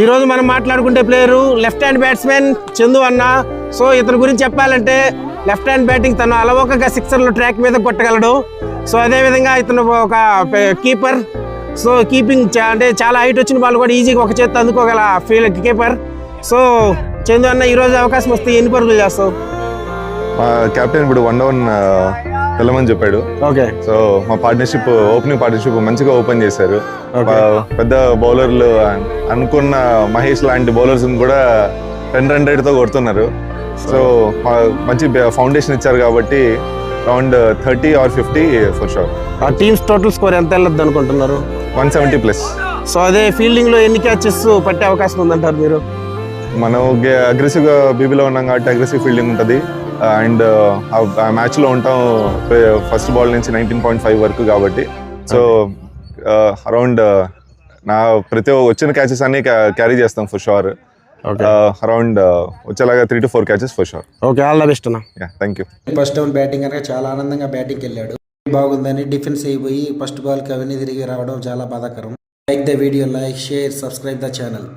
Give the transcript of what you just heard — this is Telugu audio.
ఈరోజు మనం మాట్లాడుకుంటే player left hand batsmen Chandu అన్న. సో ఇతని గురించి చెప్పాలంటే లెఫ్ట్ హ్యాండ్ బ్యాటింగ్ తను అలవోకగా సిక్సర్లు ట్రాక్ మీద కొట్టగలడు. సో అదేవిధంగా ఇతను ఒక కీపర్. సో కీపింగ్ అంటే చాలా హైట్ వచ్చిన బాల్ కూడా ఈజీగా ఒక చేత్తో అందుకోగల కీపర్. సో చందు అన్న ఈరోజు అవకాశం వస్తే ఎన్ని పరుగులు చేస్తావు? మా కెప్టెన్ ఇప్పుడు 1-1 వెళ్ళమని చెప్పాడు. ఓకే. సో మా పార్ట్నర్షిప్ ఓపెనింగ్ పార్ట్నర్షిప్ మంచిగా ఓపెన్ చేశారు. పెద్ద బౌలర్లు అనుకున్న మహేష్ లాంటి బౌలర్స్ కూడా 10-100తో కొడుతున్నారు. సో మంచి ఫౌండేషన్ ఇచ్చారు కాబట్టి అరౌండ్ 30 or 50 ఫర్ షూర్. ఆ టీమ్స్ టోటల్ స్కోర్ ఎంత వెళ్ళొద్దు అనుకుంటున్నారు? 170+. సో అదే ఫీల్డింగ్ లో ఎన్ని క్యాచెస్ పట్టే అవకాశం ఉందంటారు మీరు? మనం అగ్రెసివ్ గా బీబీలో ఉన్నాం కాబట్టి అగ్రెసివ్ ఫీల్డింగ్ ఉంటుంది. అండ్ ఆ మ్యాచ్ లో ఉంటాం ఫస్ట్ బాల్ నుంచి 19.5 వరకు కాబట్టి. సో అరౌండ్ నా ప్రతి వచ్చిన క్యాచెస్ అన్ని క్యారీ చేస్తాం ఫర్ షూర్. అరౌండ్ వచ్చేలాగా 3 to 4 catches for sure. Okay, all the best అన్న. Thank you. First down batting కనుక చాలా ఆనందంగా బ్యాటింగ్కి వెళ్ళాడు. బాగుందని డిఫెన్స్ అయిపోయి ఫస్ట్ బాల్కి అవన్నీ తిరిగి రావడం చాలా బాధాకరం. Like the video, like, share, subscribe the channel.